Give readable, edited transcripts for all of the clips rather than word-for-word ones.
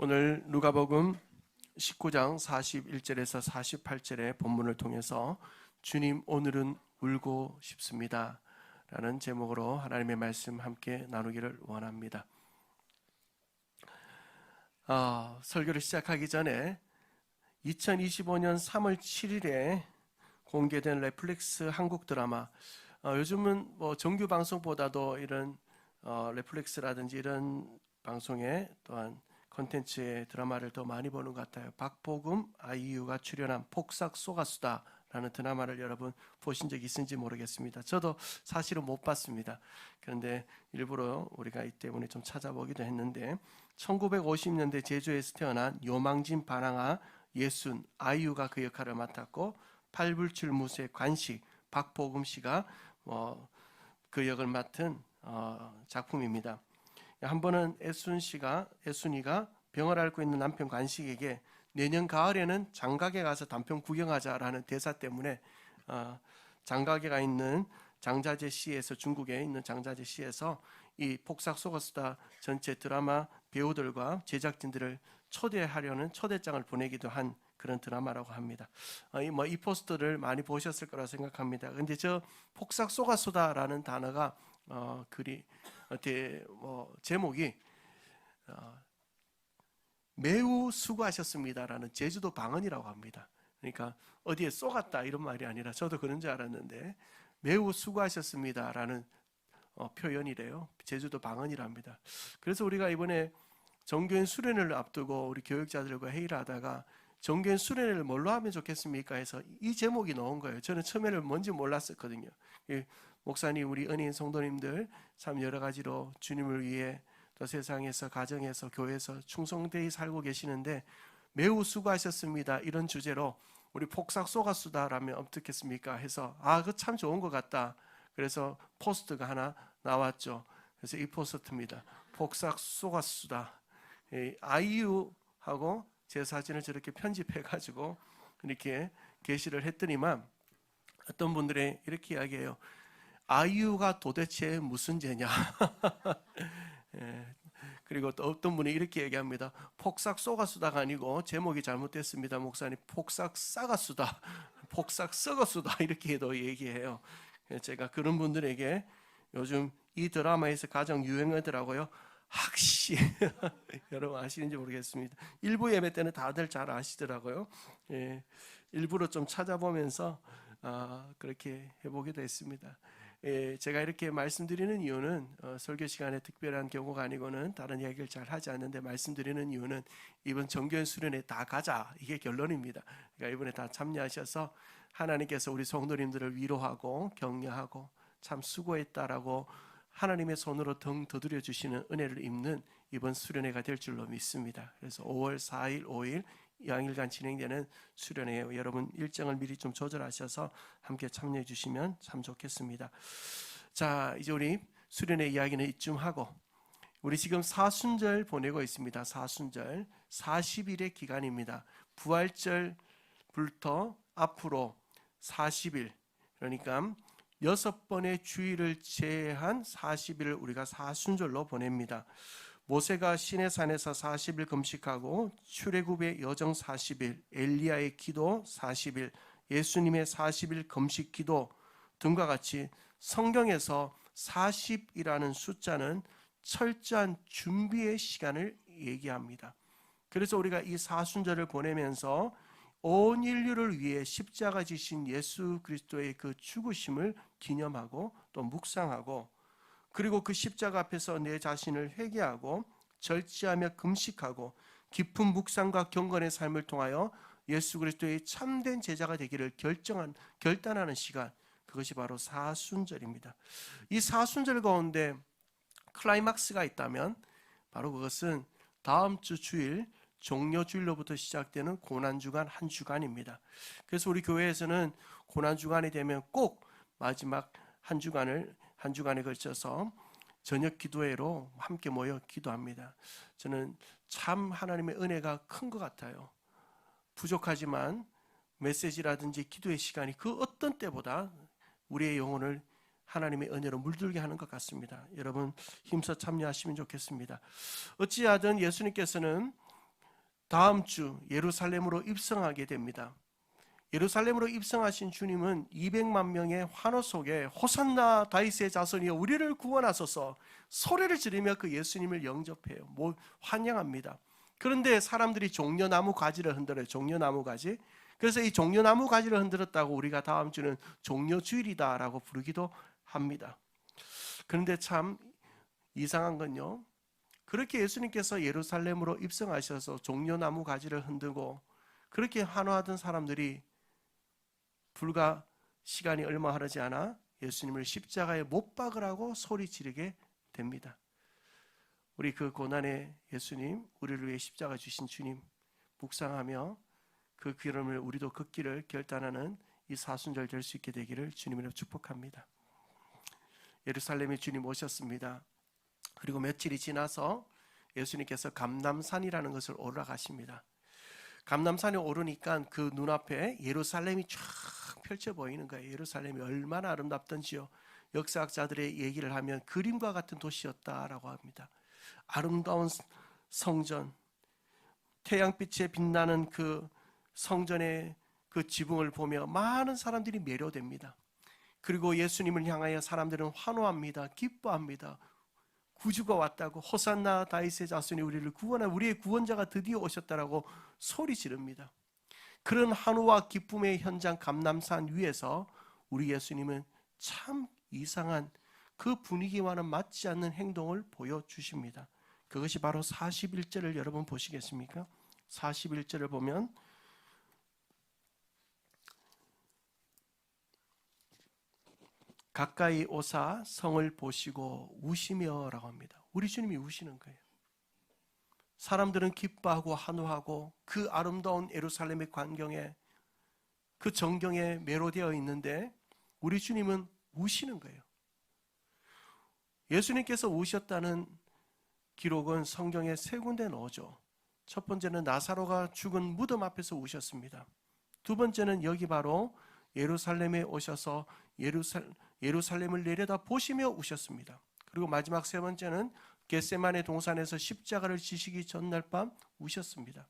오늘 누가복음 19장 41절에서 48절의 본문을 통해서 주님 오늘은 울고 싶습니다 라는 제목으로 하나님의 말씀 함께 나누기를 원합니다. 설교를 시작하기 전에 2025년 3월 7일에 공개된 넷플릭스 한국 드라마, 요즘은 뭐 정규 방송보다도 이런 넷플릭스라든지 이런 방송에 또한 콘텐츠의 드라마를 더 많이 보는 것 같아요. 박보금, 아이유가 출연한 폭삭 속았수다 라는 드라마를 여러분 보신 적 있는지 모르겠습니다. 저도 사실은 못 봤습니다. 그런데 일부러 우리가 이 때문에 좀 찾아보기도 했는데, 1950년대 제주에서 태어난 요망진 반항아 예순, 아이유가 그 역할을 맡았고, 팔불출무쇠 관식, 박보금 씨가 그 역을 맡은 작품입니다. 한 번은 애순이가 병을 앓고 있는 남편 관식에게 내년 가을에는 장가게 가서 남편 구경하자라는 대사 때문에 장가게가 있는 장자제시에서, 중국에 있는 장자제시에서 이 폭삭 속았수다 전체 드라마 배우들과 제작진들을 초대하려는 초대장을 보내기도 한 그런 드라마라고 합니다. 이 포스터를 많이 보셨을 거라 생각합니다. 근데 저 폭삭 속았수다라는 단어가 제목이 매우 수고하셨습니다라는 제주도 방언이라고 합니다. 그러니까 어디에 쏘갔다 이런 말이 아니라, 저도 그런 줄 알았는데 매우 수고하셨습니다라는 표현이래요. 제주도 방언이랍니다. 그래서 우리가 이번에 정교인 수련회를 앞두고 우리 교육자들과 회의를 하다가 정교인 수련회를 뭘로 하면 좋겠습니까 해서 이 제목이 나온 거예요. 저는 처음에는 뭔지 몰랐었거든요. 목사님, 우리 은혜인 성도님들 참 여러 가지로 주님을 위해 또 세상에서, 가정에서, 교회에서 충성되이 살고 계시는데 매우 수고하셨습니다 이런 주제로 우리 폭삭 속았수다라면 어떻겠습니까 해서 그거 참 좋은 것 같다. 그래서 포스트가 하나 나왔죠. 그래서 이 포스트입니다. 폭삭 속았수다. 아이유하고 제 사진을 저렇게 편집해가지고 이렇게 게시를 했더니만 어떤 분들이 이렇게 이야기해요. 아이유가 도대체 무슨 죄냐. 그리고 또 어떤 분이 이렇게 얘기합니다. 폭삭 속았수다가 아니고 제목이 잘못됐습니다 목사님, 폭삭 싸갔수다, 폭삭 썩었수다 이렇게도 얘기해요. 제가 그런 분들에게 요즘 이 드라마에서 가장 유행하더라고요. 학시. 여러분 아시는지 모르겠습니다. 일부 예배 때는 다들 잘 아시더라고요. 일부러 좀 찾아보면서 그렇게 해보기도 했습니다. 제가 이렇게 말씀드리는 이유는 설교 시간에 특별한 경우가 아니고는 다른 이야기를 잘 하지 않는데 말씀드리는 이유는 이번 정교인 수련회 다 가자, 이게 결론입니다. 그러니까 이번에 다 참여하셔서 하나님께서 우리 성도님들을 위로하고 격려하고 참 수고했다라고 하나님의 손으로 등 두드려 주시는 은혜를 입는 이번 수련회가 될 줄로 믿습니다. 그래서 5월 4일, 5일 양일간 진행되는 수련회에 여러분 일정을 미리 좀 조절하셔서 함께 참여해 주시면 참 좋겠습니다. 자, 이제 우리 수련회 이야기는 이쯤 하고, 우리 지금 사순절 보내고 있습니다. 사순절 40일의 기간입니다. 부활절부터 앞으로 40일, 그러니까 6번의 주일을 제외한 40일을 우리가 사순절로 보냅니다. 모세가 시내산에서 40일 금식하고 출애굽의 여정 40일, 엘리야의 기도 40일, 예수님의 40일 금식 기도 등과 같이 성경에서 40이라는 숫자는 철저한 준비의 시간을 얘기합니다. 그래서 우리가 이 사순절을 보내면서 온 인류를 위해 십자가 지신 예수 그리스도의 그 죽으심을 기념하고 또 묵상하고, 그리고 그 십자가 앞에서 내 자신을 회개하고 절제하며 금식하고 깊은 묵상과 경건의 삶을 통하여 예수 그리스도의 참된 제자가 되기를 결단하는 시간, 그것이 바로 사순절입니다. 이 사순절 가운데 클라이막스가 있다면 바로 그것은 다음 주 주일 종려주일로부터 시작되는 고난주간 한 주간입니다. 그래서 우리 교회에서는 고난주간이 되면 꼭 마지막 한 주간에 걸쳐서 저녁 기도회로 함께 모여 기도합니다. 저는 참 하나님의 은혜가 큰 것 같아요. 부족하지만 메시지라든지 기도의 시간이 그 어떤 때보다 우리의 영혼을 하나님의 은혜로 물들게 하는 것 같습니다. 여러분 힘써 참여하시면 좋겠습니다. 어찌하든 예수님께서는 다음 주 예루살렘으로 입성하게 됩니다. 예루살렘으로 입성하신 주님은 200만 명의 환호 속에 호산나 다윗의 자손이여 우리를 구원하소서 소리를 지르며 그 예수님을 영접해요. 환영합니다. 그런데 사람들이 종려나무 가지를 흔들어요. 종려나무 가지. 그래서 이 종려나무 가지를 흔들었다고 우리가 다음 주는 종려주일이다라고 부르기도 합니다. 그런데 참 이상한 건요, 그렇게 예수님께서 예루살렘으로 입성하셔서 종려나무 가지를 흔들고 그렇게 환호하던 사람들이 불과 시간이 얼마 흐르지 않아 예수님을 십자가에 못 박으라고 소리 지르게 됩니다. 우리 그 고난의 예수님, 우리를 위해 십자가 주신 주님 묵상하며 그 기름을 우리도 걷기를 결단하는 이 사순절 될 수 있게 되기를 주님으로 축복합니다. 예루살렘에 주님 오셨습니다. 그리고 며칠이 지나서 예수님께서 감람산이라는 것을 올라가십니다. 감람산에 오르니까 그 눈앞에 예루살렘이 쫙 펼쳐 보이는 거예요. 예루살렘이 얼마나 아름답던지요. 역사학자들의 얘기를 하면 그림과 같은 도시였다라고 합니다. 아름다운 성전, 태양빛에 빛나는 그 성전의 그 지붕을 보며 많은 사람들이 매료됩니다. 그리고 예수님을 향하여 사람들은 환호합니다. 기뻐합니다. 구주가 왔다고, 호산나 다윗의 자손이 우리를 구원하, 우리의 구원자가 드디어 오셨다라고 소리 지릅니다. 그런 환호와 기쁨의 현장 감람산 위에서 우리 예수님은 참 이상한 그 분위기와는 맞지 않는 행동을 보여주십니다. 그것이 바로 41절을 여러분 보시겠습니까? 41절을 보면 가까이 오사 성을 보시고 우시며 라고 합니다. 우리 주님이 우시는 거예요. 사람들은 기뻐하고 환호하고 그 아름다운 예루살렘의 광경에 그 정경에 매료되어 있는데 우리 주님은 우시는 거예요. 예수님께서 우셨다는 기록은 성경에 세 군데 나오죠. 첫 번째는 나사로가 죽은 무덤 앞에서 우셨습니다. 두 번째는 여기 바로 예루살렘에 오셔서 예루살렘을 내려다 보시며 우셨습니다. 그리고 마지막 세 번째는 겟세마네 동산에서 십자가를 지시기 전날 밤 우셨습니다.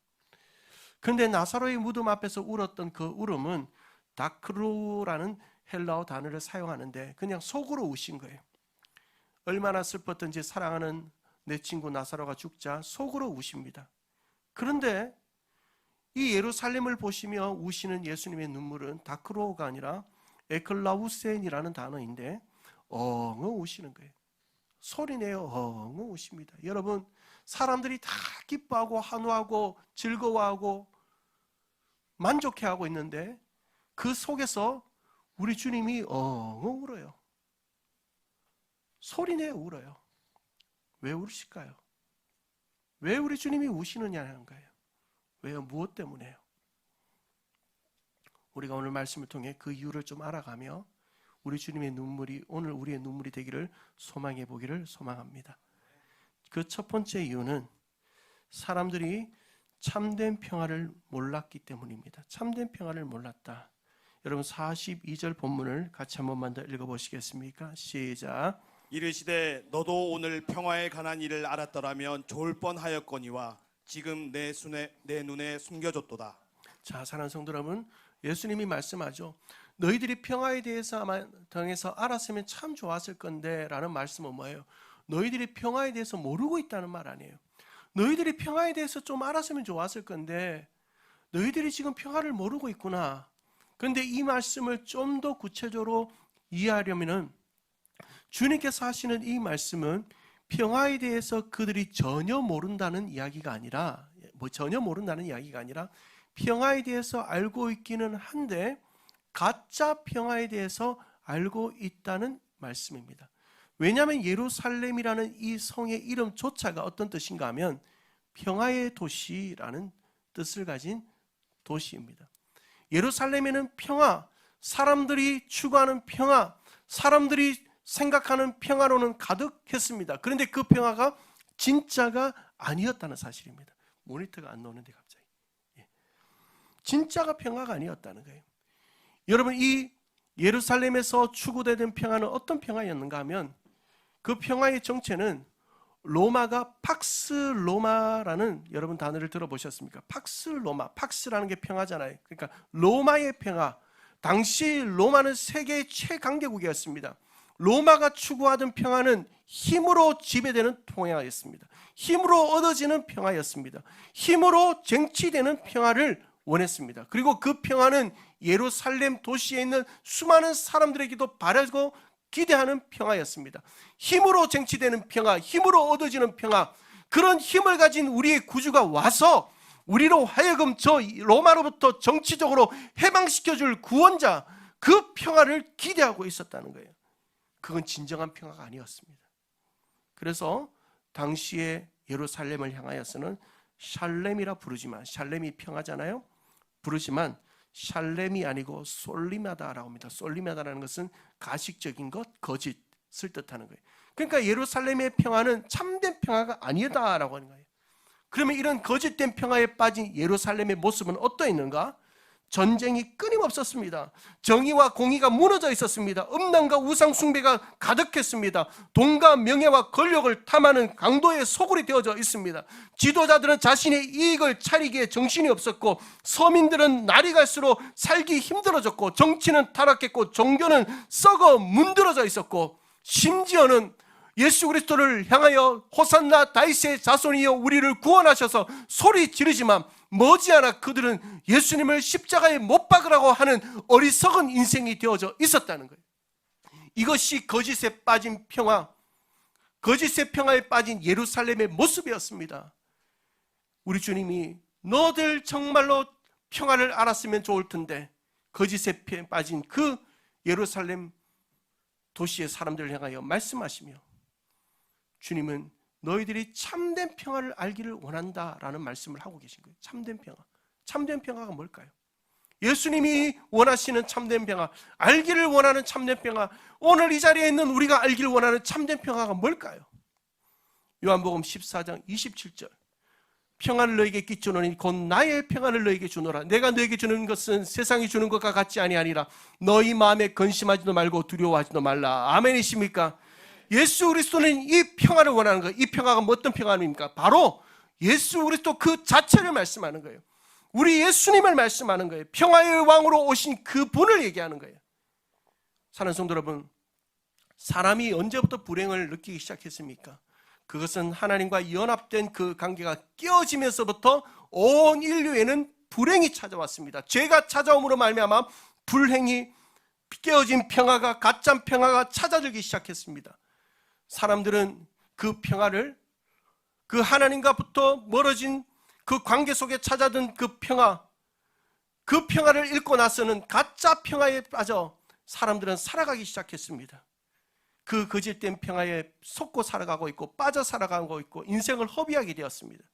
그런데 나사로의 무덤 앞에서 울었던 그 울음은 다크루라는 헬라어 단어를 사용하는데 그냥 속으로 우신 거예요. 얼마나 슬펐던지 사랑하는 내 친구 나사로가 죽자 속으로 우십니다. 그런데 이 예루살렘을 보시며 우시는 예수님의 눈물은 다크로가 아니라 에클라우센이라는 단어인데 엉엉 우시는 거예요. 소리내어 엉엉 우십니다. 여러분, 사람들이 다 기뻐하고 환호하고 즐거워하고 만족해하고 있는데 그 속에서 우리 주님이 엉엉 울어요. 소리내어 울어요. 왜 우실까요? 왜 우리 주님이 우시느냐는 거예요. 왜요? 무엇 때문에요? 우리가 오늘 말씀을 통해 그 이유를 좀 알아가며 우리 주님의 눈물이 오늘 우리의 눈물이 되기를 소망해 보기를 소망합니다. 그 첫 번째 이유는 사람들이 참된 평화를 몰랐기 때문입니다. 참된 평화를 몰랐다. 여러분 42절 본문을 같이 한 번만 더 읽어보시겠습니까? 시작. 이르시되 너도 오늘 평화에 관한 일을 알았더라면 좋을 뻔하였거니와 지금 내 눈에 숨겨졌도다. 자, 사랑하는 성도 여러분, 예수님이 말씀하죠. 너희들이 평화에 대해서 알았으면 참 좋았을 건데 라는 말씀은 뭐예요? 너희들이 평화에 대해서 모르고 있다는 말 아니에요. 너희들이 평화에 대해서 좀 알았으면 좋았을 건데 너희들이 지금 평화를 모르고 있구나. 그런데 이 말씀을 좀 더 구체적으로 이해하려면 주님께서 하시는 이 말씀은 평화에 대해서 그들이 전혀 모른다는 이야기가 아니라 평화에 대해서 알고 있기는 한데 가짜 평화에 대해서 알고 있다는 말씀입니다. 왜냐하면 예루살렘이라는 이 성의 이름조차가 어떤 뜻인가 하면 평화의 도시라는 뜻을 가진 도시입니다. 예루살렘에는 평화, 사람들이 추구하는 평화, 사람들이 생각하는 평화로는 가득했습니다. 그런데 그 평화가 진짜가 아니었다는 사실입니다. 모니터가 안 나오는데 갑자기. 진짜가 평화가 아니었다는 거예요. 여러분, 이 예루살렘에서 추구되던 평화는 어떤 평화였는가 하면 그 평화의 정체는 로마가 팍스 로마라는 여러분 단어를 들어보셨습니까? 팍스 로마, 팍스라는 게 평화잖아요. 그러니까 로마의 평화. 당시 로마는 세계의 최강대국이었습니다. 로마가 추구하던 평화는 힘으로 지배되는 평화였습니다. 힘으로 얻어지는 평화였습니다. 힘으로 쟁취되는 평화를 원했습니다. 그리고 그 평화는 예루살렘 도시에 있는 수많은 사람들에게도 바라고 기대하는 평화였습니다. 힘으로 쟁취되는 평화, 힘으로 얻어지는 평화, 그런 힘을 가진 우리의 구주가 와서 우리로 하여금 저 로마로부터 정치적으로 해방시켜줄 구원자, 그 평화를 기대하고 있었다는 거예요. 그건 진정한 평화가 아니었습니다. 그래서 당시에 예루살렘을 향하여서는 샬렘이라 부르지만, 샬렘이 평화잖아요. 부르지만 샬렘이 아니고 솔리마다라고 합니다. 솔리마다라는 것은 가식적인 것, 거짓을 뜻하는 거예요. 그러니까 예루살렘의 평화는 참된 평화가 아니다라고 하는 거예요. 그러면 이런 거짓된 평화에 빠진 예루살렘의 모습은 어떠했는가? 전쟁이 끊임없었습니다. 정의와 공의가 무너져 있었습니다. 음란과 우상 숭배가 가득했습니다. 돈과 명예와 권력을 탐하는 강도의 소굴이 되어져 있습니다. 지도자들은 자신의 이익을 차리기에 정신이 없었고, 서민들은 날이 갈수록 살기 힘들어졌고, 정치는 타락했고, 종교는 썩어 문드러져 있었고, 심지어는 예수 그리스도를 향하여 호산나 다윗의 자손이여 우리를 구원하셔서 소리 지르지만 머지않아 그들은 예수님을 십자가에 못 박으라고 하는 어리석은 인생이 되어져 있었다는 거예요. 이것이 거짓에 빠진 평화, 거짓의 평화에 빠진 예루살렘의 모습이었습니다. 우리 주님이 너들 정말로 평화를 알았으면 좋을 텐데, 거짓에 빠진 그 예루살렘 도시의 사람들을 향하여 말씀하시며, 주님은 너희들이 참된 평화를 알기를 원한다라는 말씀을 하고 계신 거예요. 참된 평화. 참된 평화가 뭘까요? 예수님이 원하시는 참된 평화, 알기를 원하는 참된 평화, 오늘 이 자리에 있는 우리가 알기를 원하는 참된 평화가 뭘까요? 요한복음 14장 27절, 평안을 너에게 끼주노니 곧 나의 평안을 너에게 주노라. 내가 너에게 주는 것은 세상이 주는 것과 같지 아니하니라. 너희 마음에 근심하지도 말고 두려워하지도 말라. 아멘이십니까? 예수 그리스도는 이 평화를 원하는 거예요. 이 평화가 어떤 평화입니까? 바로 예수 그리스도 그 자체를 말씀하는 거예요. 우리 예수님을 말씀하는 거예요. 평화의 왕으로 오신 그 분을 얘기하는 거예요. 사랑하는 성도 여러분, 사람이 언제부터 불행을 느끼기 시작했습니까? 그것은 하나님과 연합된 그 관계가 깨어지면서부터 온 인류에는 불행이 찾아왔습니다. 죄가 찾아옴으로 말미암아 불행이, 깨어진 평화가, 가짜 평화가 찾아들기 시작했습니다. 사람들은 그 평화를, 그 하나님과부터 멀어진 그 관계 속에 찾아든 그 평화를 잃고 나서는 가짜 평화에 빠져 사람들은 살아가기 시작했습니다. 그 거짓된 평화에 속고 살아가고 있고 빠져 살아가고 있고 인생을 허비하게 되었습니다.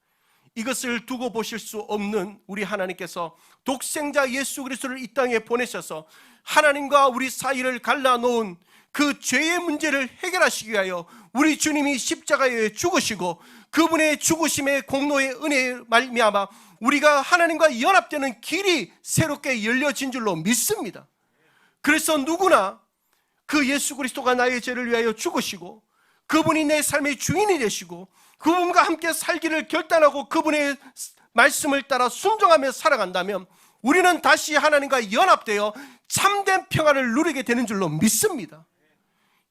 이것을 두고 보실 수 없는 우리 하나님께서 독생자 예수 그리스도를 이 땅에 보내셔서 하나님과 우리 사이를 갈라놓은 그 죄의 문제를 해결하시기 위하여 우리 주님이 십자가에 죽으시고, 그분의 죽으심의 공로의 은혜에 말미암아 우리가 하나님과 연합되는 길이 새롭게 열려진 줄로 믿습니다. 그래서 누구나 그 예수 그리스도가 나의 죄를 위하여 죽으시고, 그분이 내 삶의 주인이 되시고, 그분과 함께 살기를 결단하고 그분의 말씀을 따라 순종하며 살아간다면 우리는 다시 하나님과 연합되어 참된 평화를 누리게 되는 줄로 믿습니다.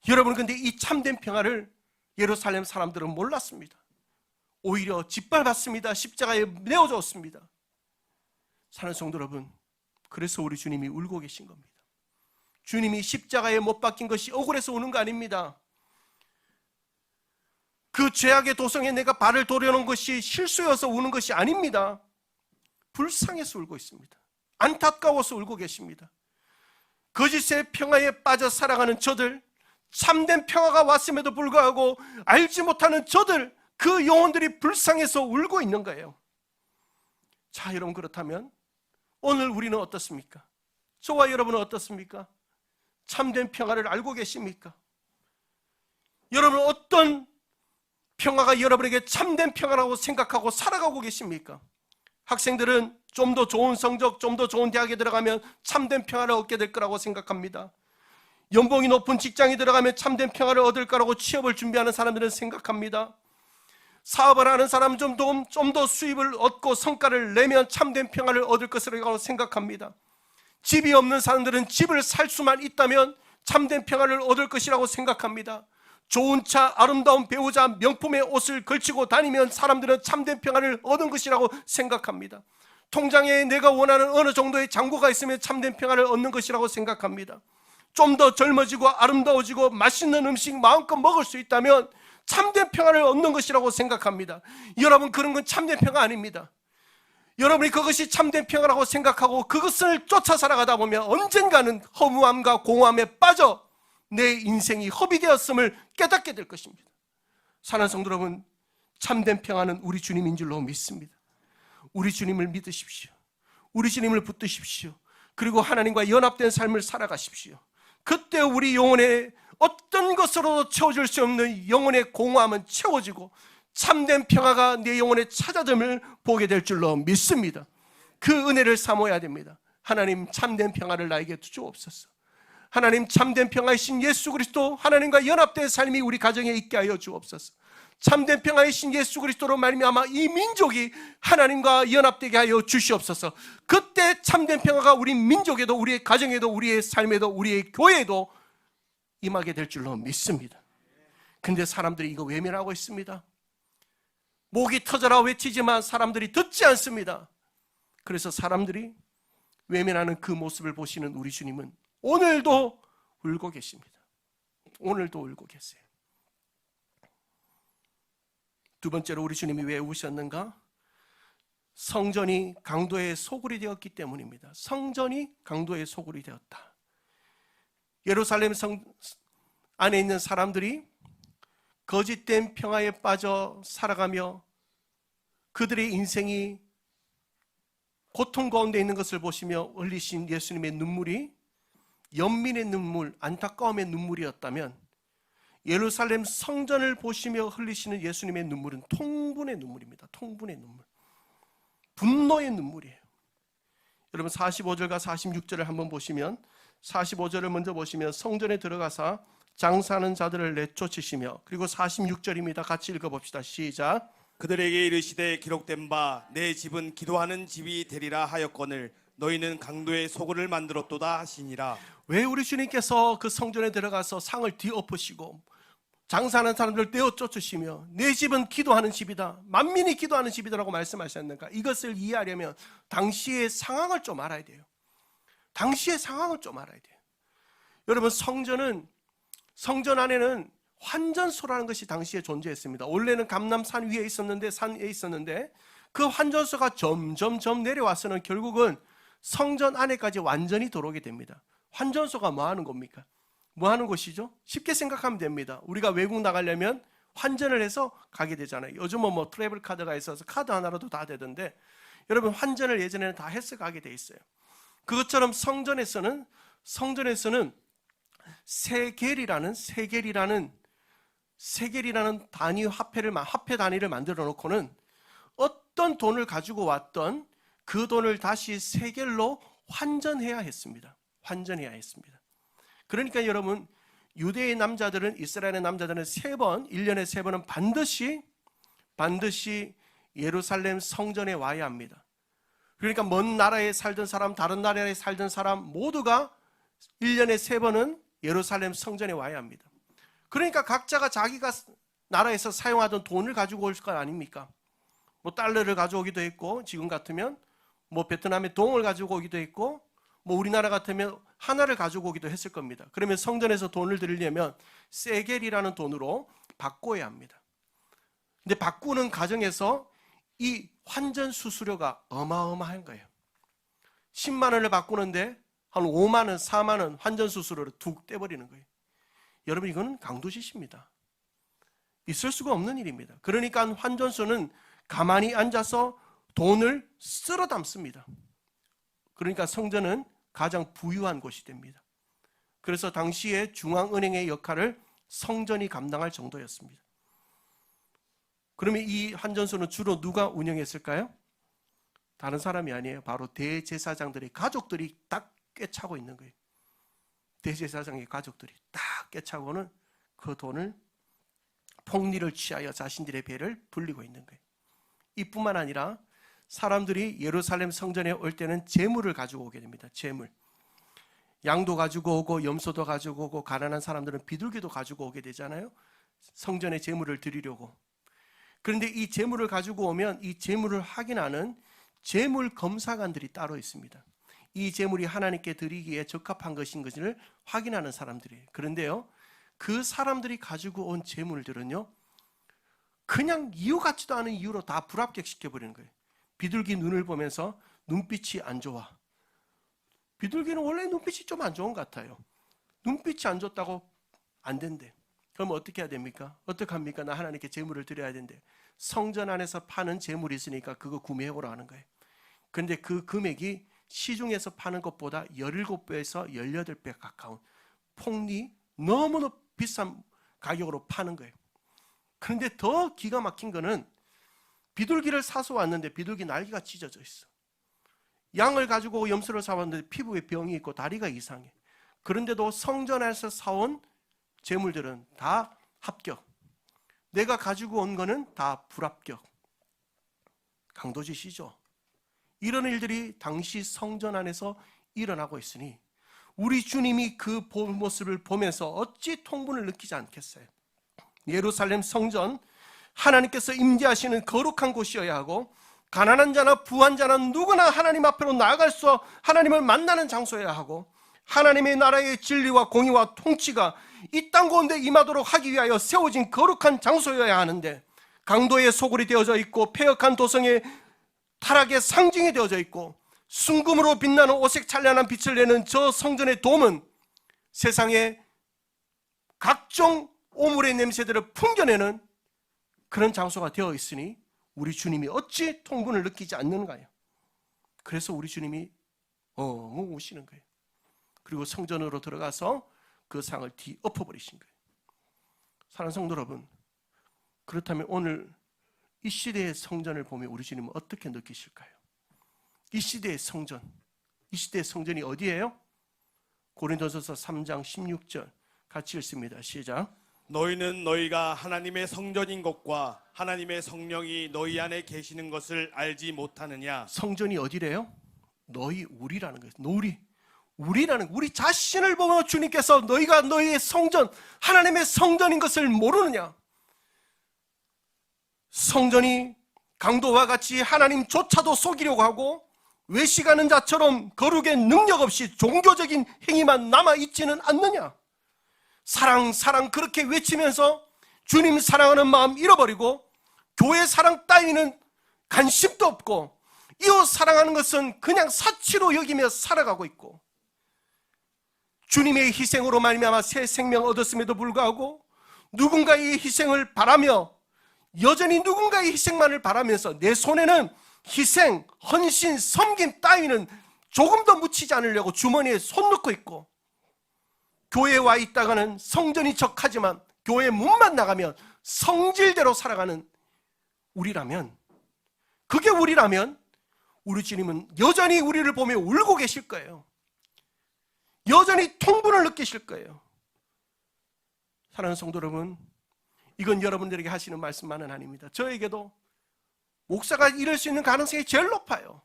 여러분, 근데 이 참된 평화를 예루살렘 사람들은 몰랐습니다. 오히려 짓밟았습니다. 십자가에 내어줬습니다. 사랑하는 성도 여러분, 그래서 우리 주님이 울고 계신 겁니다. 주님이 십자가에 못 박힌 것이 억울해서 우는 거 아닙니다. 그 죄악의 도성에 내가 발을 도려놓은 것이 실수여서 우는 것이 아닙니다. 불쌍해서 울고 있습니다. 안타까워서 울고 계십니다. 거짓의 평화에 빠져 살아가는 저들, 참된 평화가 왔음에도 불구하고 알지 못하는 저들, 그 영혼들이 불쌍해서 울고 있는 거예요. 자, 여러분, 그렇다면 오늘 우리는 어떻습니까? 저와 여러분은 어떻습니까? 참된 평화를 알고 계십니까? 여러분, 어떤 평화가 여러분에게 참된 평화라고 생각하고 살아가고 계십니까? 학생들은 좀 더 좋은 성적, 좀 더 좋은 대학에 들어가면 참된 평화를 얻게 될 거라고 생각합니다. 연봉이 높은 직장에 들어가면 참된 평화를 얻을 거라고 취업을 준비하는 사람들은 생각합니다. 사업을 하는 사람은 좀 더 수입을 얻고 성과를 내면 참된 평안을 얻을 것이라고 생각합니다. 집이 없는 사람들은 집을 살 수만 있다면 참된 평안을 얻을 것이라고 생각합니다. 좋은 차, 아름다운 배우자, 명품의 옷을 걸치고 다니면 사람들은 참된 평안을 얻은 것이라고 생각합니다. 통장에 내가 원하는 어느 정도의 잔고가 있으면 참된 평안을 얻는 것이라고 생각합니다. 좀 더 젊어지고 아름다워지고 맛있는 음식 마음껏 먹을 수 있다면 참된 평안을 얻는 것이라고 생각합니다. 여러분, 그런 건 참된 평안 아닙니다. 여러분이 그것이 참된 평안이라고 생각하고 그것을 쫓아 살아가다 보면 언젠가는 허무함과 공허함에 빠져 내 인생이 허비되었음을 깨닫게 될 것입니다. 사랑하는 성도 여러분, 참된 평안은 우리 주님인 줄로 믿습니다. 우리 주님을 믿으십시오. 우리 주님을 붙드십시오. 그리고 하나님과 연합된 삶을 살아가십시오. 그때 우리 영혼의 어떤 것으로도 채워줄 수 없는 영혼의 공허함은 채워지고 참된 평화가 내 영혼에 찾아듦을 보게 될 줄로 믿습니다. 그 은혜를 사모해야 됩니다. 하나님, 참된 평화를 나에게 주옵소서. 하나님, 참된 평화이신 예수 그리스도, 하나님과 연합된 삶이 우리 가정에 있게 하여 주옵소서. 참된 평화이신 예수 그리스도로 말미암아 이 민족이 하나님과 연합되게 하여 주시옵소서. 그때 참된 평화가 우리 민족에도, 우리의 가정에도, 우리의 삶에도, 우리의 교회에도 임하게 될 줄로 믿습니다. 근데 사람들이 이거 외면하고 있습니다. 목이 터져라 외치지만 사람들이 듣지 않습니다. 그래서 사람들이 외면하는 그 모습을 보시는 우리 주님은 오늘도 울고 계십니다. 오늘도 울고 계세요. 두 번째로 우리 주님이 왜 우셨는가? 성전이 강도의 소굴이 되었기 때문입니다. 성전이 강도의 소굴이 되었다. 예루살렘 성 안에 있는 사람들이 거짓된 평화에 빠져 살아가며 그들의 인생이 고통 가운데 있는 것을 보시며 흘리신 예수님의 눈물이 연민의 눈물, 안타까움의 눈물이었다면 예루살렘 성전을 보시며 흘리시는 예수님의 눈물은 통분의 눈물입니다. 통분의 눈물, 분노의 눈물이에요. 여러분, 45절과 46절을 한번 보시면, 45절을 먼저 보시면 성전에 들어가서 장사하는 자들을 내쫓으시며, 그리고 46절입니다. 같이 읽어봅시다. 시작. 그들에게 이르시되 기록된 바 내 집은 기도하는 집이 되리라 하였거늘 너희는 강도의 소굴을 만들었도다 하시니라. 왜 우리 주님께서 그 성전에 들어가서 상을 뒤엎으시고 장사하는 사람들 떼어 쫓으시며 내 집은 기도하는 집이다, 만민이 기도하는 집이다라고 말씀하셨는가? 이것을 이해하려면 당시의 상황을 좀 알아야 돼요. 당시의 상황을 좀 알아야 돼요. 여러분, 성전 안에는 환전소라는 것이 당시에 존재했습니다. 원래는 감람산 위에 있었는데, 산에 있었는데 그 환전소가 점점 내려와서는 결국은 성전 안에까지 완전히 들어오게 됩니다. 환전소가 뭐 하는 겁니까? 뭐 하는 곳이죠? 쉽게 생각하면 됩니다. 우리가 외국 나가려면 환전을 해서 가게 되잖아요. 요즘은 뭐 트래블 카드가 있어서 카드 하나로도 다 되던데, 여러분, 환전을 예전에는 다 해서 가게 돼 있어요. 그것처럼 성전에서는 세겔이라는 단위 화폐 단위를 만들어 놓고는 어떤 돈을 가지고 왔던 그 돈을 다시 세겔로 환전해야 했습니다. 그러니까 여러분, 유대의 남자들은, 이스라엘의 남자들은 1년에 3번은 반드시 예루살렘 성전에 와야 합니다. 그러니까 먼 나라에 살던 사람, 다른 나라에 살던 사람 모두가 1년에 3번은 예루살렘 성전에 와야 합니다. 그러니까 각자가 자기가 나라에서 사용하던 돈을 가지고 올 거 아닙니까? 뭐 달러를 가져오기도 했고, 지금 같으면 뭐 베트남의 동을 가지고 오기도 했고, 뭐 우리나라 같으면 하나를 가지고 오기도 했을 겁니다. 그러면 성전에서 돈을 드리려면 세겔이라는 돈으로 바꿔야 합니다. 근데 바꾸는 과정에서 이 환전 수수료가 어마어마한 거예요. 10만 원을 바꾸는데 한 5만 원, 4만 원 환전 수수료를 툭 떼버리는 거예요. 여러분, 이건 강도짓입니다. 있을 수가 없는 일입니다. 그러니까 환전소는 가만히 앉아서 돈을 쓸어 담습니다. 그러니까 성전은 가장 부유한 곳이 됩니다. 그래서 당시에 중앙은행의 역할을 성전이 감당할 정도였습니다. 그러면 이 환전소는 주로 누가 운영했을까요? 다른 사람이 아니에요. 바로 대제사장들의 가족들이 딱 꿰차고 있는 거예요. 대제사장의 가족들이 딱 꿰차고는 그 돈을 폭리를 취하여 자신들의 배를 불리고 있는 거예요. 이뿐만 아니라 사람들이 예루살렘 성전에 올 때는 재물을 가지고 오게 됩니다. 재물. 양도 가지고 오고 염소도 가지고 오고 가난한 사람들은 비둘기도 가지고 오게 되잖아요. 성전에 재물을 드리려고. 그런데 이 재물을 가지고 오면 이 재물을 확인하는 재물 검사관들이 따로 있습니다. 이 재물이 하나님께 드리기에 적합한 것인지를 확인하는 사람들이에요. 그런데요, 그 사람들이 가지고 온 재물들은요, 그냥 이유 같지도 않은 이유로 다 불합격시켜버리는 거예요. 비둘기 눈을 보면서 눈빛이 안 좋아. 비둘기는 원래 눈빛이 좀 안 좋은 것 같아요. 눈빛이 안 좋다고 안 된대. 그럼 어떻게 해야 됩니까? 어떡합니까? 나 하나님께 재물을 드려야 된대. 성전 안에서 파는 재물이 있으니까 그거 구매해오라 하는 거예요. 그런데 그 금액이 시중에서 파는 것보다 17배에서 18배 가까운 폭리, 너무나 비싼 가격으로 파는 거예요. 그런데 더 기가 막힌 거는 비둘기를 사서 왔는데 비둘기 날개가 찢어져 있어. 양을 가지고 염소를 사왔는데 피부에 병이 있고 다리가 이상해. 그런데도 성전 안에서 사온 재물들은 다 합격. 내가 가지고 온 거는 다 불합격. 강도짓이죠. 이런 일들이 당시 성전 안에서 일어나고 있으니 우리 주님이 그 모습을 보면서 어찌 통분을 느끼지 않겠어요? 예루살렘 성전, 하나님께서 임재하시는 거룩한 곳이어야 하고 가난한 자나 부한 자나 누구나 하나님 앞으로 나아갈 수 하나님을 만나는 장소여야 하고 하나님의 나라의 진리와 공의와 통치가 이 땅 가운데 임하도록 하기 위하여 세워진 거룩한 장소여야 하는데 강도의 소굴이 되어져 있고 폐역한 도성의 타락의 상징이 되어져 있고 순금으로 빛나는 오색 찬란한 빛을 내는 저 성전의 돔은 세상에 각종 오물의 냄새들을 풍겨내는 그런 장소가 되어 있으니 우리 주님이 어찌 통분을 느끼지 않는가요? 그래서 우리 주님이 우시는 거예요. 그리고 성전으로 들어가서 그 상을 뒤엎어버리신 거예요. 사랑하는 성도 여러분, 그렇다면 오늘 이 시대의 성전을 보면 우리 주님은 어떻게 느끼실까요? 이 시대의 성전, 이 시대의 성전이 어디예요? 고린도전서 3장 16절 같이 읽습니다. 시작. 너희는 너희가 하나님의 성전인 것과 하나님의 성령이 너희 안에 계시는 것을 알지 못하느냐? 성전이 어디래요? 우리라는 거예요. 우리 자신을 보며 주님께서 너희가 너희의 성전, 하나님의 성전인 것을 모르느냐? 성전이 강도와 같이 하나님조차도 속이려고 하고 외식하는 자처럼 거룩의 능력 없이 종교적인 행위만 남아있지는 않느냐? 사랑 그렇게 외치면서 주님 사랑하는 마음 잃어버리고 교회 사랑 따위는 관심도 없고 이웃 사랑하는 것은 그냥 사치로 여기며 살아가고 있고 주님의 희생으로 말미암아 새 생명 얻었음에도 불구하고 누군가의 희생을 바라며 여전히 누군가의 희생만을 바라면서 내 손에는 희생, 헌신, 섬김 따위는 조금도 묻히지 않으려고 주머니에 손 넣고 있고 교회에 와 있다가는 성전이 척하지만 교회 문만 나가면 성질대로 살아가는 우리라면, 그게 우리라면 우리 주님은 여전히 우리를 보며 울고 계실 거예요. 여전히 통분을 느끼실 거예요. 사랑하는 성도 여러분, 이건 여러분들에게 하시는 말씀만은 아닙니다. 저에게도 목사가 이럴 수 있는 가능성이 제일 높아요.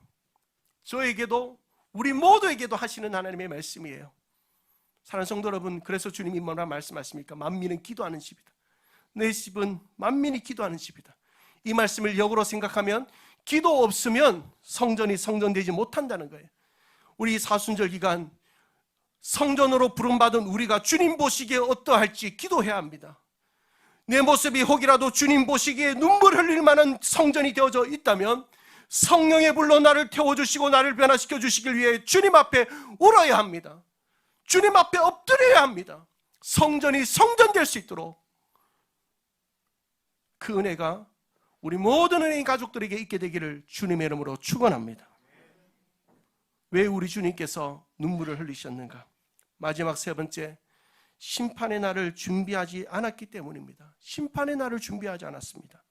저에게도 우리 모두에게도 하시는 하나님의 말씀이에요. 사랑하는 성도 여러분, 그래서 주님이 뭐라 말씀하십니까? 만민은 기도하는 집이다. 내 집은 만민이 기도하는 집이다. 이 말씀을 역으로 생각하면 기도 없으면 성전이 성전되지 못한다는 거예요. 우리 사순절 기간 성전으로 부름받은 우리가 주님 보시기에 어떠할지 기도해야 합니다. 내 모습이 혹이라도 주님 보시기에 눈물 흘릴 만한 성전이 되어져 있다면 성령의 불로 나를 태워주시고 나를 변화시켜 주시길 위해 주님 앞에 울어야 합니다. 주님 앞에 엎드려야 합니다. 성전이 성전될 수 있도록 그 은혜가 우리 모든 은혜인 가족들에게 있게 되기를 주님의 이름으로 축원합니다. 왜 우리 주님께서 눈물을 흘리셨는가? 마지막 세 번째, 심판의 날을 준비하지 않았기 때문입니다. 심판의 날을 준비하지 않았습니다.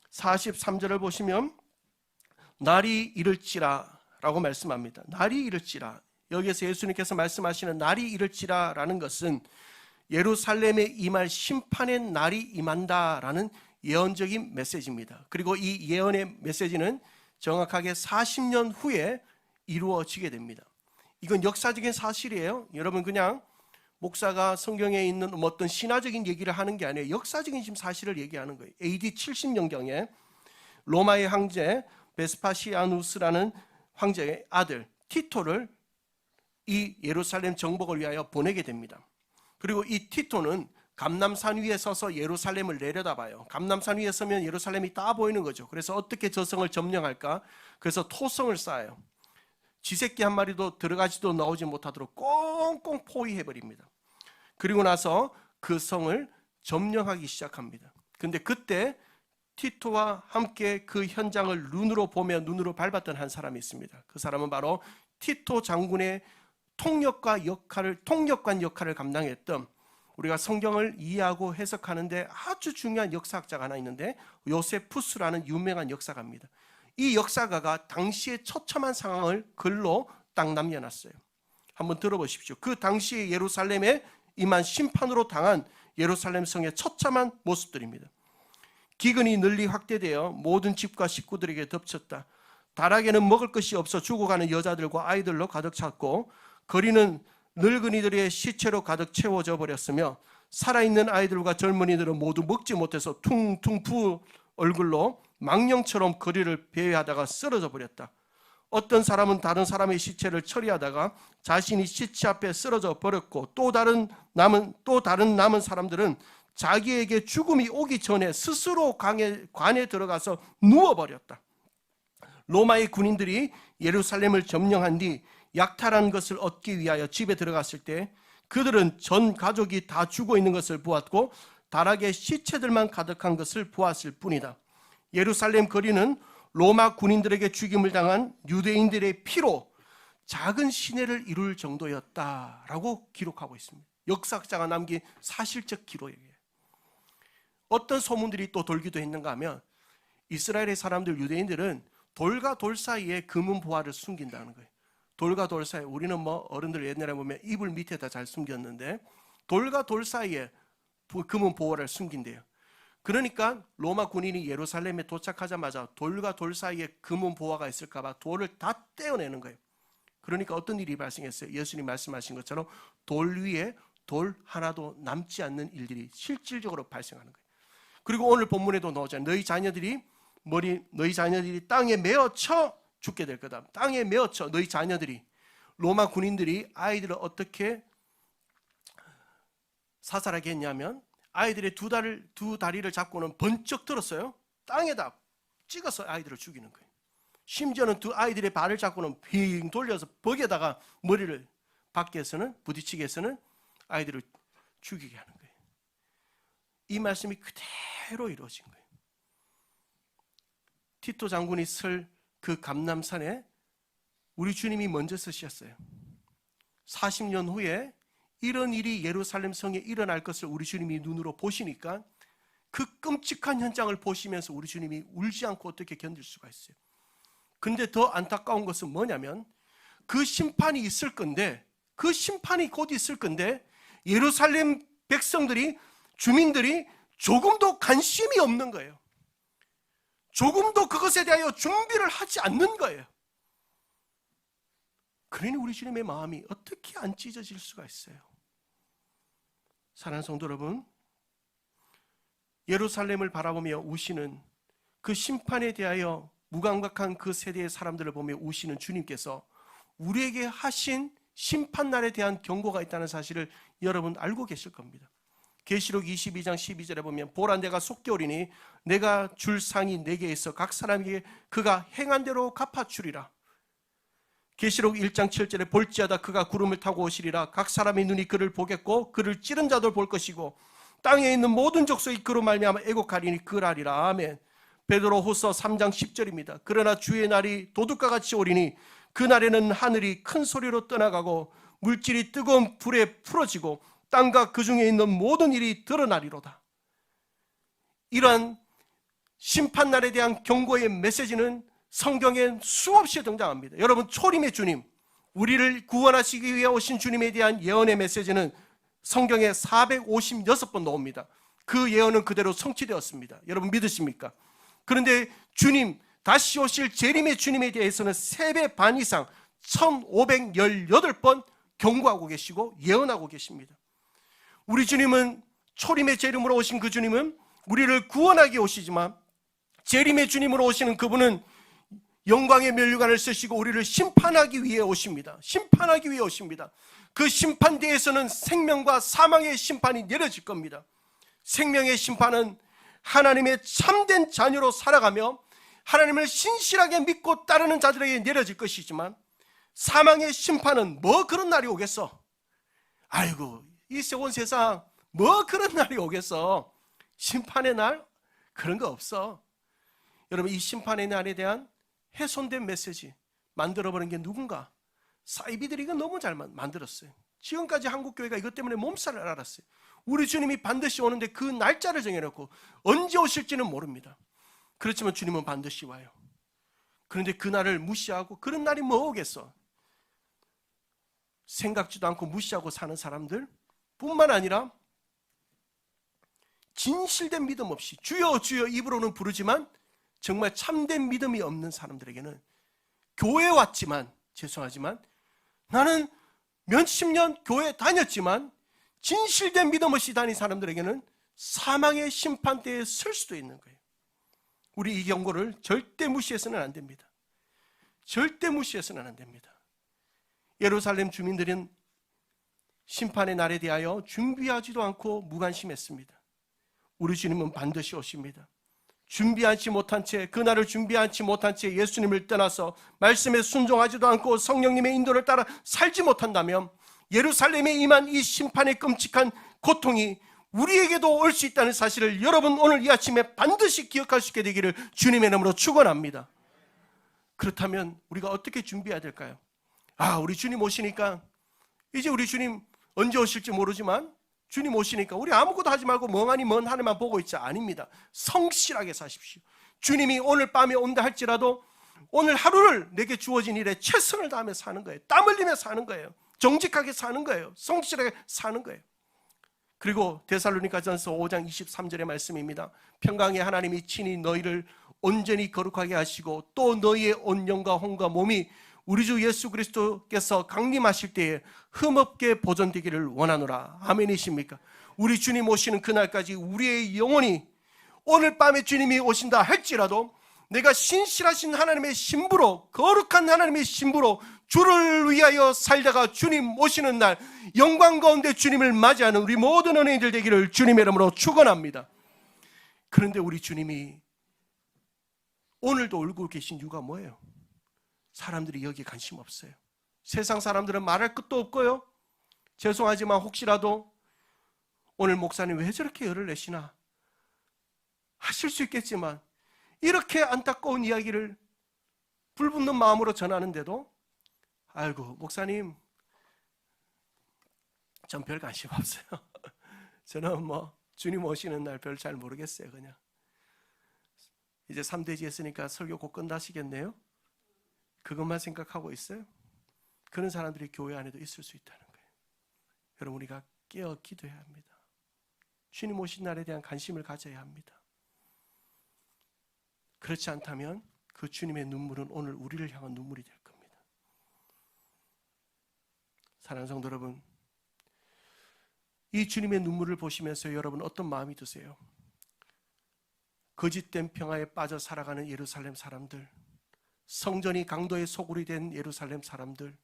43절을 보시면 날이 이를지라 라고 말씀합니다. 날이 이를지라. 여기에서 예수님께서 말씀하시는 날이 이를지라 라는 것은 예루살렘에 임할 심판의 날이 임한다라는 예언적인 메시지입니다. 그리고 이 예언의 메시지는 정확하게 40년 후에 이루어지게 됩니다. 이건 역사적인 사실이에요. 여러분, 그냥 목사가 성경에 있는 어떤 신화적인 얘기를 하는 게 아니에요. 역사적인 지금 사실을 얘기하는 거예요. AD 70년경에 로마의 황제 베스파시아누스라는 황제의 아들 티토를 이 예루살렘 정복을 위하여 보내게 됩니다. 그리고 이 티토는 감람산 위에 서서 예루살렘을 내려다봐요. 감람산 위에 서면 예루살렘이 다 보이는 거죠. 그래서 어떻게 저 성을 점령할까? 그래서 토성을 쌓아요. 쥐새끼 한 마리도 들어가지도 나오지 못하도록 꽁꽁 포위해버립니다. 그리고 나서 그 성을 점령하기 시작합니다. 근데 그때 티토와 함께 그 현장을 눈으로 보며 눈으로 밟았던 한 사람이 있습니다. 그 사람은 바로 티토 장군의 통역관 역할을 감당했던, 우리가 성경을 이해하고 해석하는데 아주 중요한 역사학자가 하나 있는데 요세푸스라는 유명한 역사가입니다. 이 역사가가 당시의 처참한 상황을 글로 딱 남겨놨어요. 한번 들어보십시오. 그 당시에 예루살렘에 임한 심판으로 당한 예루살렘 성의 처참한 모습들입니다. 기근이 널리 확대되어 모든 집과 식구들에게 덮쳤다. 다락에는 먹을 것이 없어 죽어가는 여자들과 아이들로 가득 찼고 거리는 늙은이들의 시체로 가득 채워져 버렸으며 살아있는 아이들과 젊은이들은 모두 먹지 못해서 퉁퉁 부은 얼굴로 망령처럼 거리를 배회하다가 쓰러져 버렸다. 어떤 사람은 다른 사람의 시체를 처리하다가 자신이 시체 앞에 쓰러져 버렸고 또 다른 남은 사람들은 자기에게 죽음이 오기 전에 스스로 관에 들어가서 누워버렸다. 로마의 군인들이 예루살렘을 점령한 뒤 약탈한 것을 얻기 위하여 집에 들어갔을 때 그들은 전 가족이 다 죽어 있는 것을 보았고 다락에 시체들만 가득한 것을 보았을 뿐이다. 예루살렘 거리는 로마 군인들에게 죽임을 당한 유대인들의 피로 작은 시내를 이룰 정도였다라고 기록하고 있습니다. 역사학자가 남긴 사실적 기록이에요. 어떤 소문들이 또 돌기도 했는가 하면 이스라엘의 사람들, 유대인들은 돌과 돌 사이에 금은 보화를 숨긴다는 거예요. 돌과 돌 사이에, 우리는 어른들 옛날에 보면 이불 밑에다 잘 숨겼는데 돌과 돌 사이에 금은 보화를 숨긴대요. 그러니까 로마 군인이 예루살렘에 도착하자마자 돌과 돌 사이에 금은 보화가 있을까 봐 돌을 다 떼어내는 거예요. 그러니까 어떤 일이 발생했어요? 예수님 말씀하신 것처럼 돌 위에 돌 하나도 남지 않는 일들이 실질적으로 발생하는 거예요. 그리고 오늘 본문에도 나오잖아요. 너희 자녀들이 땅에 메어쳐 죽게 될 거다. 땅에 메어쳐, 너희 자녀들이. 로마 군인들이 아이들을 어떻게 사살하게 했냐면 아이들의 두 다리를 잡고는 번쩍 들었어요. 땅에다 찍어서 아이들을 죽이는 거예요. 심지어는 두 아이들의 발을 잡고는 빙 돌려서 벽에다가 머리를 밖에서는 부딪히게 해서는 아이들을 죽이게 하는 거예요. 이 말씀이 그대로 이루어진 거예요. 티토 장군이 설 그 감람산에 우리 주님이 먼저 서셨어요. 40년 후에 이런 일이 예루살렘 성에 일어날 것을 우리 주님이 눈으로 보시니까 그 끔찍한 현장을 보시면서 우리 주님이 울지 않고 어떻게 견딜 수가 있어요. 그런데 더 안타까운 것은 뭐냐면 그 심판이 있을 건데, 그 심판이 곧 있을 건데 예루살렘 백성들이, 주민들이 조금도 관심이 없는 거예요. 조금도 그것에 대하여 준비를 하지 않는 거예요. 그러니 우리 주님의 마음이 어떻게 안 찢어질 수가 있어요. 사랑하는 성도 여러분, 예루살렘을 바라보며 우시는 그 심판에 대하여 무감각한 그 세대의 사람들을 보며 우시는 주님께서 우리에게 하신 심판날에 대한 경고가 있다는 사실을 여러분 알고 계실 겁니다. 계시록 22장 12절에 보면 보라, 내가 속되오리니 내가 줄 상이 내게 있어 각 사람에게 그가 행한 대로 갚아주리라. 계시록 1장 7절에 볼지어다 그가 구름을 타고 오시리라. 각 사람의 눈이 그를 보겠고 그를 찌른 자도 볼 것이고 땅에 있는 모든 족속이 그로 말미암아 애곡하리니 그라리라. 아멘. 베드로후서 3장 10절입니다. 그러나 주의 날이 도둑과 같이 오리니 그날에는 하늘이 큰 소리로 떠나가고 물질이 뜨거운 불에 풀어지고 땅과 그 중에 있는 모든 일이 드러나리로다. 이러한 심판날에 대한 경고의 메시지는 성경에 수없이 등장합니다. 여러분, 초림의 주님, 우리를 구원하시기 위해 오신 주님에 대한 예언의 메시지는 성경에 456번 나옵니다. 그 예언은 그대로 성취되었습니다. 여러분 믿으십니까? 그런데 주님, 다시 오실 재림의 주님에 대해서는 3배 반 이상 1518번 경고하고 계시고 예언하고 계십니다. 우리 주님은, 초림의 재림으로 오신 그 주님은 우리를 구원하기 오시지만, 재림의 주님으로 오시는 그분은 영광의 면류관을 쓰시고 우리를 심판하기 위해 오십니다. 심판하기 위해 오십니다. 그 심판대에서는 생명과 사망의 심판이 내려질 겁니다. 생명의 심판은 하나님의 참된 자녀로 살아가며 하나님을 신실하게 믿고 따르는 자들에게 내려질 것이지만, 사망의 심판은 뭐 그런 날이 오겠어? 아이고, 이 온 세상 뭐 그런 날이 오겠어? 심판의 날? 그런 거 없어. 여러분, 이 심판의 날에 대한 훼손된 메시지 만들어버린 게 누군가? 사이비들이 이거 너무 잘 만들었어요. 지금까지 한국교회가 이것 때문에 몸살을 앓았어요. 우리 주님이 반드시 오는데 그 날짜를 정해놓고 언제 오실지는 모릅니다. 그렇지만 주님은 반드시 와요. 그런데 그 날을 무시하고, 그런 날이 뭐 오겠어? 생각지도 않고 무시하고 사는 사람들 뿐만 아니라 진실된 믿음 없이 주여 주여 입으로는 부르지만 정말 참된 믿음이 없는 사람들에게는, 교회 왔지만, 죄송하지만 나는 몇십 년 교회 다녔지만 진실된 믿음 없이 다닌 사람들에게는 사망의 심판대에 설 수도 있는 거예요. 우리 이 경고를 절대 무시해서는 안 됩니다. 절대 무시해서는 안 됩니다. 예루살렘 주민들은 심판의 날에 대하여 준비하지도 않고 무관심했습니다. 우리 주님은 반드시 오십니다. 준비하지 못한 채, 그날을 준비하지 못한 채 예수님을 떠나서 말씀에 순종하지도 않고 성령님의 인도를 따라 살지 못한다면 예루살렘에 임한 이 심판의 끔찍한 고통이 우리에게도 올 수 있다는 사실을 여러분 오늘 이 아침에 반드시 기억할 수 있게 되기를 주님의 이름으로 축원합니다. 그렇다면 우리가 어떻게 준비해야 될까요? 우리 주님 오시니까, 이제 우리 주님 언제 오실지 모르지만 주님 오시니까 우리 아무것도 하지 말고 멍하니 먼 하늘만 보고 있자. 아닙니다. 성실하게 사십시오. 주님이 오늘 밤에 온다 할지라도 오늘 하루를 내게 주어진 일에 최선을 다하며 사는 거예요. 땀 흘리며 사는 거예요. 정직하게 사는 거예요. 성실하게 사는 거예요. 그리고 데살로니가전서 5장 23절의 말씀입니다. 평강의 하나님이 친히 너희를 온전히 거룩하게 하시고 또 너희의 온 영과 혼과 몸이 우리 주 예수 그리스도께서 강림하실 때에 흠없게 보존되기를 원하노라. 아멘이십니까? 우리 주님 오시는 그날까지 우리의 영혼이, 오늘 밤에 주님이 오신다 할지라도 내가 신실하신 하나님의 신부로, 거룩한 하나님의 신부로 주를 위하여 살다가 주님 오시는 날 영광 가운데 주님을 맞이하는 우리 모든 은혜인들 되기를 주님의 이름으로 축원합니다. 그런데 우리 주님이 오늘도 울고 계신 이유가 뭐예요? 사람들이 여기에 관심 없어요. 세상 사람들은 말할 것도 없고요. 죄송하지만 혹시라도 오늘 목사님 왜 저렇게 열을 내시나 하실 수 있겠지만, 이렇게 안타까운 이야기를 불붙는 마음으로 전하는데도 아이고 목사님 전 별 관심 없어요. 저는 주님 오시는 날 별 잘 모르겠어요. 그냥 이제 3대지 했으니까 설교 곧 끝나시겠네요. 그것만 생각하고 있어요. 그런 사람들이 교회 안에도 있을 수 있다는 거예요. 여러분, 우리가 깨어 기도해야 합니다. 주님 오신 날에 대한 관심을 가져야 합니다. 그렇지 않다면 그 주님의 눈물은 오늘 우리를 향한 눈물이 될 겁니다. 사랑하는 성도 여러분, 이 주님의 눈물을 보시면서 여러분 어떤 마음이 드세요? 거짓된 평화에 빠져 살아가는 예루살렘 사람들, 성전이 강도의 소굴이 된 예루살렘 사람들,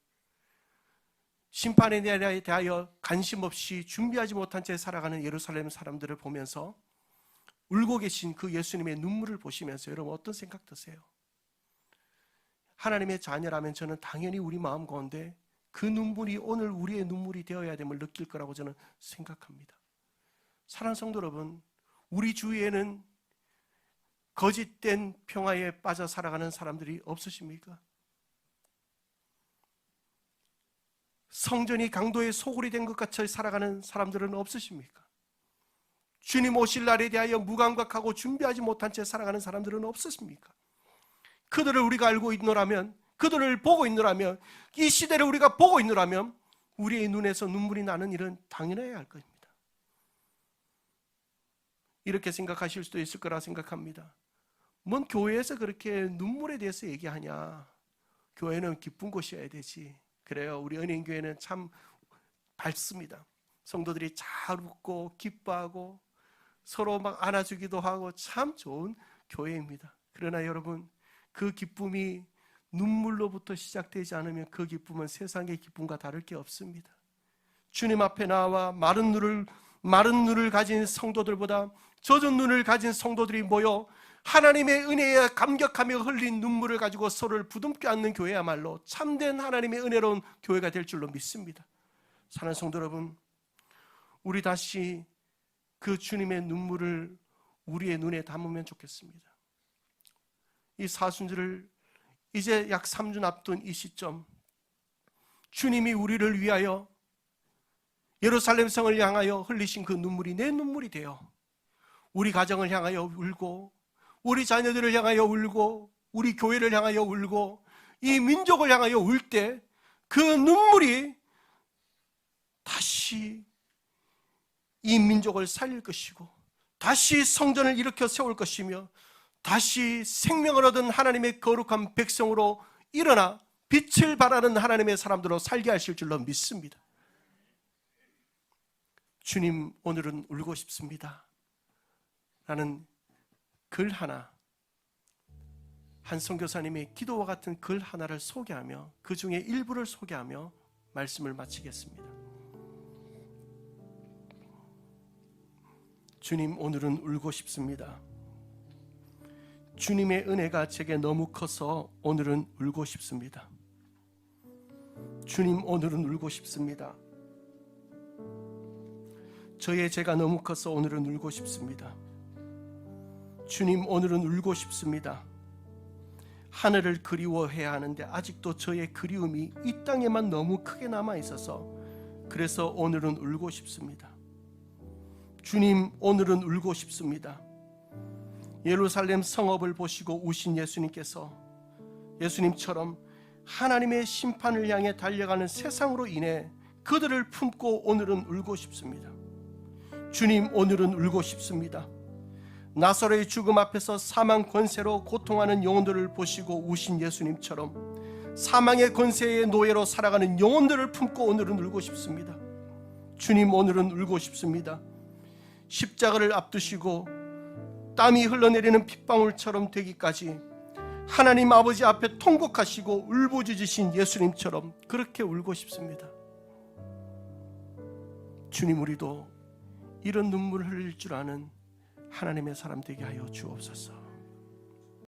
심판에 대하여 관심 없이 준비하지 못한 채 살아가는 예루살렘 사람들을 보면서 울고 계신 그 예수님의 눈물을 보시면서 여러분 어떤 생각 드세요? 하나님의 자녀라면 저는 당연히 우리 마음 가운데 그 눈물이 오늘 우리의 눈물이 되어야 됨을 느낄 거라고 저는 생각합니다. 사랑하는 성도 여러분, 우리 주위에는 거짓된 평화에 빠져 살아가는 사람들이 없으십니까? 성전이 강도의 소굴이 된 것 같이 살아가는 사람들은 없으십니까? 주님 오실 날에 대하여 무감각하고 준비하지 못한 채 살아가는 사람들은 없으십니까? 그들을 우리가 알고 있노라면, 그들을 보고 있노라면, 이 시대를 우리가 보고 있노라면 우리의 눈에서 눈물이 나는 일은 당연해야 할 겁니다. 이렇게 생각하실 수도 있을 거라 생각합니다. 뭔 교회에서 그렇게 눈물에 대해서 얘기하냐? 교회는 기쁜 곳이어야 되지. 그래요. 우리 은행교회는 참 밝습니다. 성도들이 잘 웃고 기뻐하고 서로 막 안아주기도 하고 참 좋은 교회입니다. 그러나 여러분, 그 기쁨이 눈물로부터 시작되지 않으면 그 기쁨은 세상의 기쁨과 다를 게 없습니다. 주님 앞에 나와 마른 눈을 가진 성도들보다 젖은 눈을 가진 성도들이 모여 하나님의 은혜에 감격하며 흘린 눈물을 가지고 서로를 부둥켜 안는 교회야말로 참된 하나님의 은혜로운 교회가 될 줄로 믿습니다. 사랑하는 성도 여러분, 우리 다시 그 주님의 눈물을 우리의 눈에 담으면 좋겠습니다. 이 사순절을 이제 약 3주 앞둔 이 시점, 주님이 우리를 위하여 예루살렘 성을 향하여 흘리신 그 눈물이 내 눈물이 되어 우리 가정을 향하여 울고, 우리 자녀들을 향하여 울고, 우리 교회를 향하여 울고, 이 민족을 향하여 울 때 그 눈물이 다시 이 민족을 살릴 것이고, 다시 성전을 일으켜 세울 것이며, 다시 생명을 얻은 하나님의 거룩한 백성으로 일어나 빛을 발하는 하나님의 사람들로 살게 하실 줄로 믿습니다. 주님, 오늘은 울고 싶습니다 라는 글 하나, 한 선교사님의 기도와 같은 글 하나를 소개하며 그 중에 일부를 소개하며 말씀을 마치겠습니다. 주님, 오늘은 울고 싶습니다. 주님의 은혜가 제게 너무 커서 오늘은 울고 싶습니다. 주님, 오늘은 울고 싶습니다. 저의 죄가 너무 커서 오늘은 울고 싶습니다. 주님, 오늘은 울고 싶습니다. 하늘을 그리워해야 하는데 아직도 저의 그리움이 이 땅에만 너무 크게 남아있어서 그래서 오늘은 울고 싶습니다. 주님, 오늘은 울고 싶습니다. 예루살렘 성읍을 보시고 우신 예수님께서 예수님처럼 하나님의 심판을 향해 달려가는 세상으로 인해 그들을 품고 오늘은 울고 싶습니다. 주님, 오늘은 울고 싶습니다. 나사로의 죽음 앞에서 사망 권세로 고통하는 영혼들을 보시고 우신 예수님처럼 사망의 권세의 노예로 살아가는 영혼들을 품고 오늘은 울고 싶습니다. 주님, 오늘은 울고 싶습니다. 십자가를 앞두시고 땀이 흘러내리는 핏방울처럼 되기까지 하나님 아버지 앞에 통곡하시고 울부짖으신 예수님처럼 그렇게 울고 싶습니다. 주님, 우리도 이런 눈물을 흘릴 줄 아는 하나님의 사람 되게 하여 주옵소서.